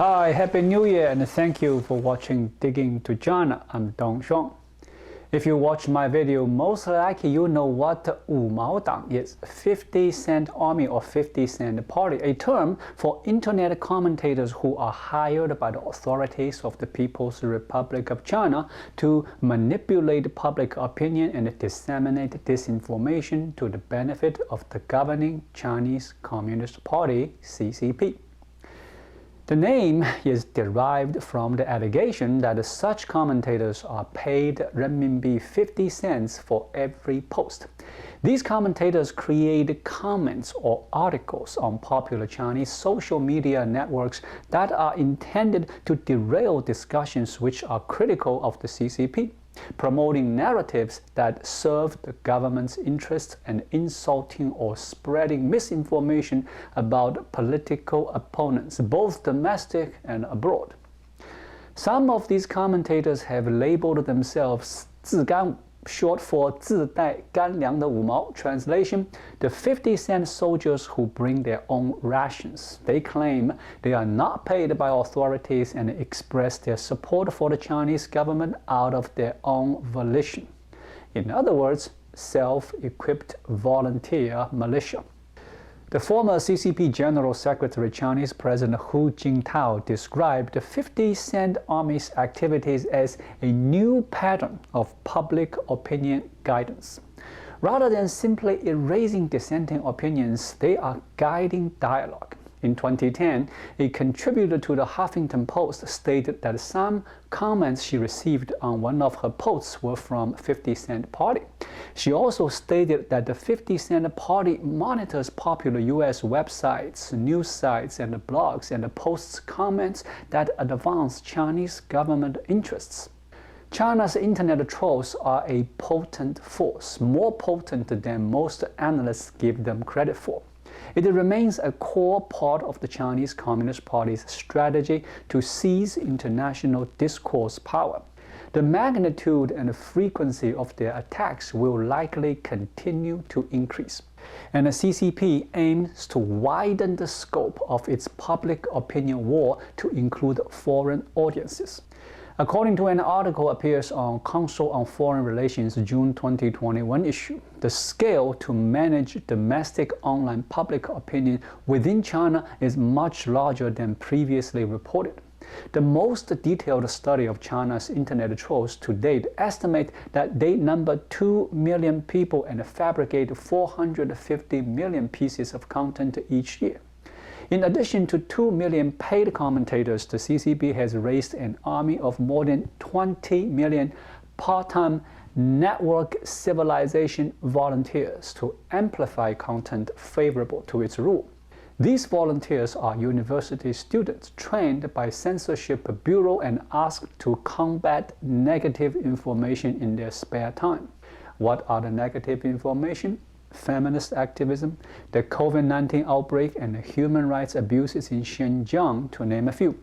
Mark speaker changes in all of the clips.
Speaker 1: Hi, Happy New Year, and thank you for watching Digging to China. I'm Dong Shuang. If you watch my video, most likely you know what Mao Dang is, 50-cent army or 50-cent party, a term for internet commentators who are hired by the authorities of the People's Republic of China to manipulate public opinion and disseminate disinformation to the benefit of the governing Chinese Communist Party, CCP. The name is derived from the allegation that such commentators are paid renminbi 50 cents for every post. These commentators create comments or articles on popular Chinese social media networks that are intended to derail discussions which are critical of the CCP, promoting narratives that serve the government's interests and insulting or spreading misinformation about political opponents, both domestic and abroad. Some of these commentators have labeled themselves 自干, short for 自带干粮的五毛. Translation: the 50-cent soldiers who bring their own rations. They claim they are not paid by authorities and express their support for the Chinese government out of their own volition. In other words, self-equipped volunteer militia. The former CCP General Secretary Chinese President Hu Jintao described the 50-cent army's activities as a new pattern of public opinion guidance. Rather than simply erasing dissenting opinions, they are guiding dialogue. In 2010, a contributor to the Huffington Post stated that some comments she received on one of her posts were from 50-cent Party. She also stated that the 50-cent Party monitors popular U.S. websites, news sites, and blogs and posts comments that advance Chinese government interests. China's internet trolls are a potent force, more potent than most analysts give them credit for. It remains a core part of the Chinese Communist Party's strategy to seize international discourse power. The magnitude and frequency of their attacks will likely continue to increase, and the CCP aims to widen the scope of its public opinion war to include foreign audiences. According to an article appears on Council on Foreign Relations June 2021 issue, the scale to manage domestic online public opinion within China is much larger than previously reported. The most detailed study of China's internet trolls to date estimate that they number 2 million people and fabricate 450 million pieces of content each year. In addition to 2 million paid commentators, the CCP has raised an army of more than 20 million part-time network civilization volunteers to amplify content favorable to its rule. These volunteers are university students trained by Censorship Bureau and asked to combat negative information in their spare time. What are the negative information? Feminist activism, the COVID-19 outbreak, and human rights abuses in Xinjiang, to name a few.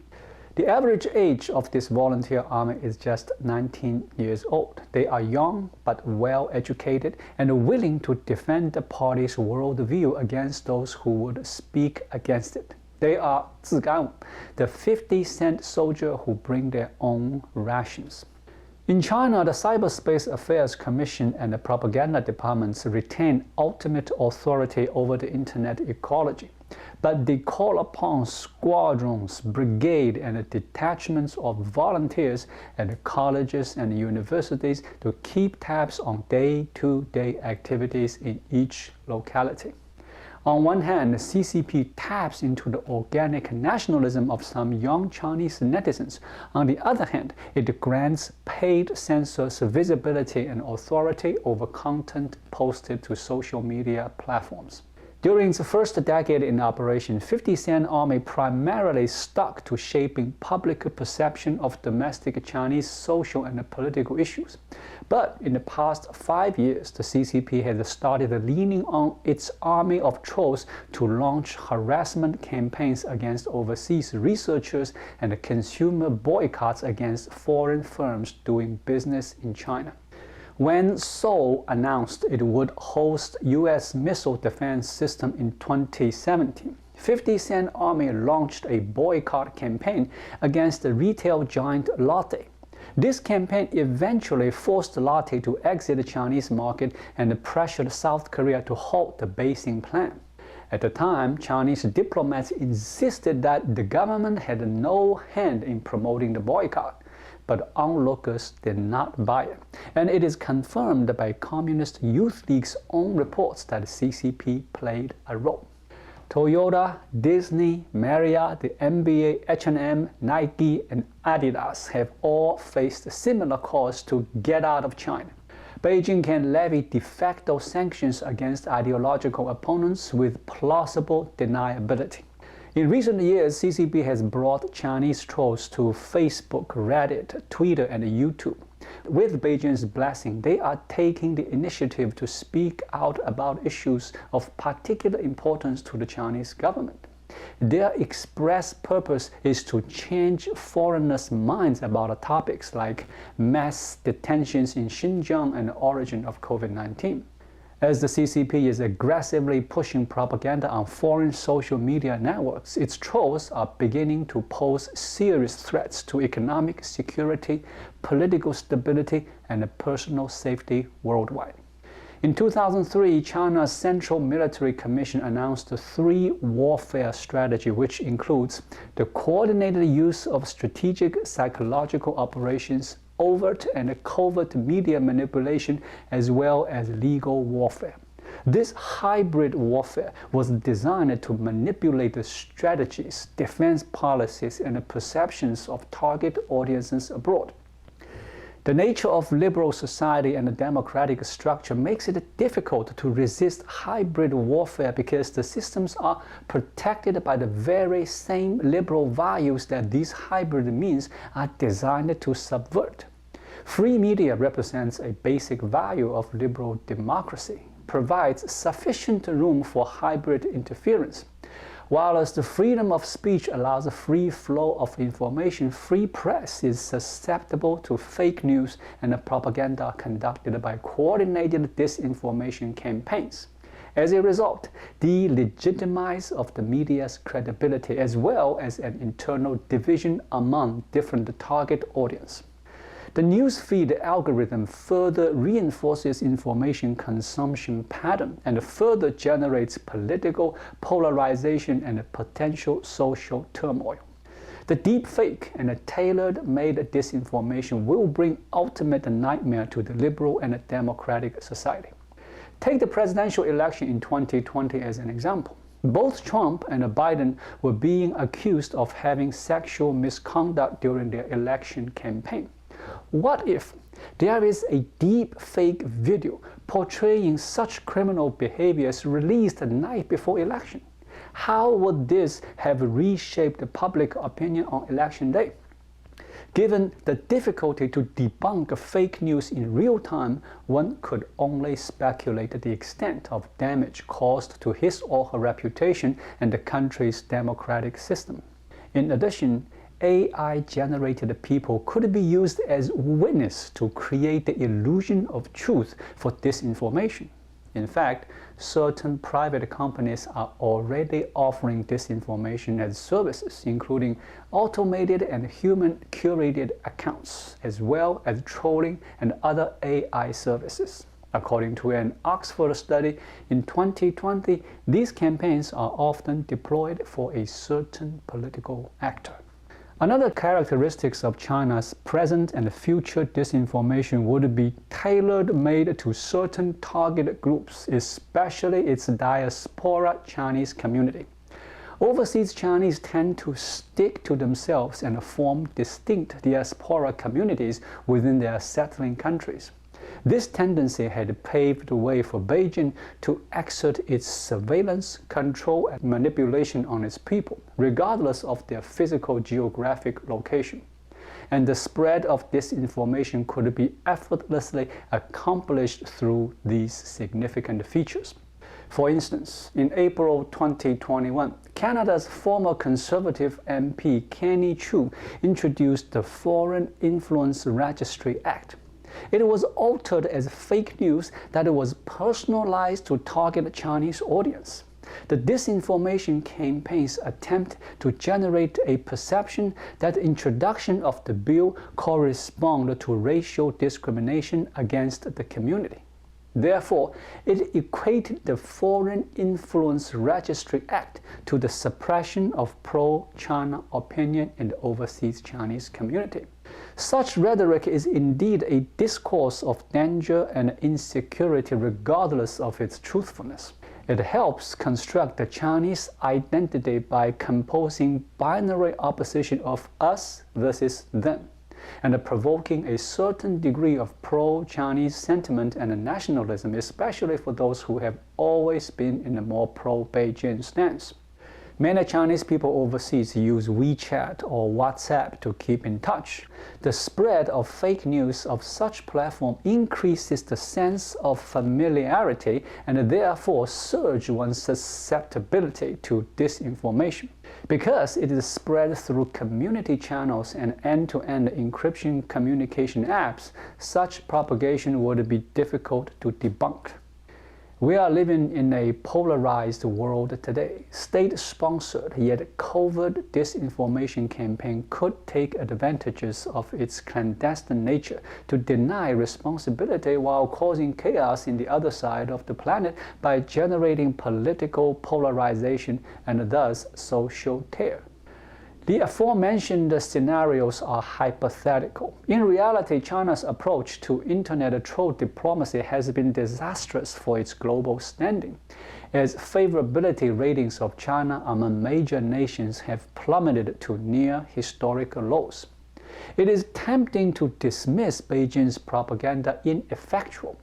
Speaker 1: The average age of this volunteer army is just 19 years old. They are young but well educated and willing to defend the party's worldview against those who would speak against it. They are 自干, the 50-cent soldier who bring their own rations. In China, the Cyberspace Affairs Commission and the propaganda departments retain ultimate authority over the internet ecology, but they call upon squadrons, brigade, and detachments of volunteers at colleges and universities to keep tabs on day-to-day activities in each locality. On one hand, the CCP taps into the organic nationalism of some young Chinese netizens. On the other hand, it grants paid censors visibility and authority over content posted to social media platforms. During its first decade in operation, 50-cent army primarily stuck to shaping public perception of domestic Chinese social and political issues. But in the past 5 years, the CCP has started leaning on its army of trolls to launch harassment campaigns against overseas researchers and consumer boycotts against foreign firms doing business in China. When Seoul announced it would host U.S. missile defense system in 2017, 50 Cent Army launched a boycott campaign against the retail giant Lotte. This campaign eventually forced Lotte to exit the Chinese market and pressured South Korea to halt the Beijing plan. At the time, Chinese diplomats insisted that the government had no hand in promoting the boycott, but onlookers did not buy it. And it is confirmed by Communist Youth League's own reports that the CCP played a role. Toyota, Disney, Marriott, the NBA, H&M, Nike, and Adidas have all faced similar calls to get out of China. Beijing can levy de facto sanctions against ideological opponents with plausible deniability. In recent years, CCP has brought Chinese trolls to Facebook, Reddit, Twitter, and YouTube. With Beijing's blessing, they are taking the initiative to speak out about issues of particular importance to the Chinese government. Their express purpose is to change foreigners' minds about topics like mass detentions in Xinjiang and the origin of COVID-19. As the CCP is aggressively pushing propaganda on foreign social media networks, its trolls are beginning to pose serious threats to economic security, political stability, and personal safety worldwide. In 2003, China's Central Military Commission announced a three-warfare strategy, which includes the coordinated use of strategic psychological operations, overt and covert media manipulation, as well as legal warfare. This hybrid warfare was designed to manipulate the strategies, defense policies, and the perceptions of target audiences abroad. The nature of liberal society and the democratic structure makes it difficult to resist hybrid warfare because the systems are protected by the very same liberal values that these hybrid means are designed to subvert. Free media represents a basic value of liberal democracy, provides sufficient room for hybrid interference. Whilst the freedom of speech allows a free flow of information, free press is susceptible to fake news and propaganda conducted by coordinated disinformation campaigns. As a result, the legitimize of the media's credibility as well as an internal division among different target audience. The newsfeed algorithm further reinforces information consumption pattern and further generates political polarization and potential social turmoil. The deepfake and tailor-made disinformation will bring ultimate nightmare to the liberal and democratic society. Take the presidential election in 2020 as an example. Both Trump and Biden were being accused of having sexual misconduct during their election campaign. What if there is a deep fake video portraying such criminal behaviors released the night before election? How would this have reshaped the public opinion on election day? Given the difficulty to debunk fake news in real time, one could only speculate the extent of damage caused to his or her reputation and the country's democratic system. In addition, AI-generated people could be used as witness to create the illusion of truth for disinformation. In fact, certain private companies are already offering disinformation as services, including automated and human-curated accounts, as well as trolling and other AI services. According to an Oxford study in 2020, these campaigns are often deployed for a certain political actor. Another characteristic of China's present and future disinformation would be tailor-made to certain target groups, especially its diaspora Chinese community. Overseas Chinese tend to stick to themselves and form distinct diaspora communities within their settling countries. This tendency had paved the way for Beijing to exert its surveillance, control, and manipulation on its people, regardless of their physical geographic location. And the spread of disinformation could be effortlessly accomplished through these significant features. For instance, in April 2021, Canada's former Conservative MP Kenny Chu introduced the Foreign Influence Registry Act. It was altered as fake news that it was personalized to target a Chinese audience. The disinformation campaigns attempt to generate a perception that the introduction of the bill corresponded to racial discrimination against the community. Therefore, it equated the Foreign Influence Registry Act to the suppression of pro-China opinion in the overseas Chinese community. Such rhetoric is indeed a discourse of danger and insecurity regardless of its truthfulness. It helps construct the Chinese identity by composing binary opposition of us versus them, and provoking a certain degree of pro-Chinese sentiment and nationalism, especially for those who have always been in a more pro-Beijing stance. Many Chinese people overseas use WeChat or WhatsApp to keep in touch. The spread of fake news of such platform increases the sense of familiarity and therefore surge one's susceptibility to disinformation. Because it is spread through community channels and end-to-end encryption communication apps, such propagation would be difficult to debunk. We are living in a polarized world today. State-sponsored yet covert disinformation campaign could take advantages of its clandestine nature to deny responsibility while causing chaos in the other side of the planet by generating political polarization and thus social tear. The aforementioned scenarios are hypothetical. In reality, China's approach to internet troll diplomacy has been disastrous for its global standing, as favorability ratings of China among major nations have plummeted to near historical lows. It is tempting to dismiss Beijing's propaganda ineffectual.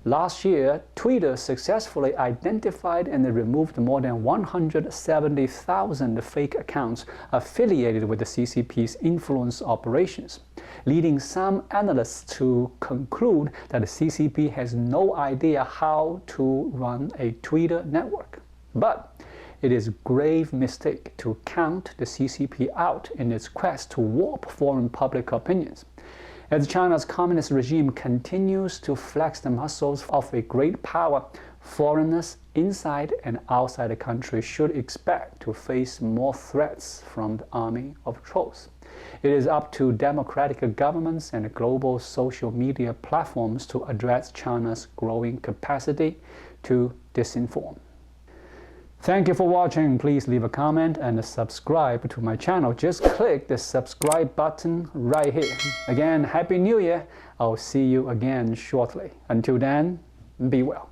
Speaker 1: Last year, Twitter successfully identified and removed more than 170,000 fake accounts affiliated with the CCP's influence operations, leading some analysts to conclude that the CCP has no idea how to run a Twitter network. But it is a grave mistake to count the CCP out in its quest to warp foreign public opinions. As China's communist regime continues to flex the muscles of a great power, foreigners inside and outside the country should expect to face more threats from the army of trolls. It is up to democratic governments and global social media platforms to address China's growing capacity to disinform. Thank you for watching. Please leave a comment and subscribe to my channel. Just click the subscribe button right here. Again, Happy New Year. I'll see you again shortly. Until then, be well.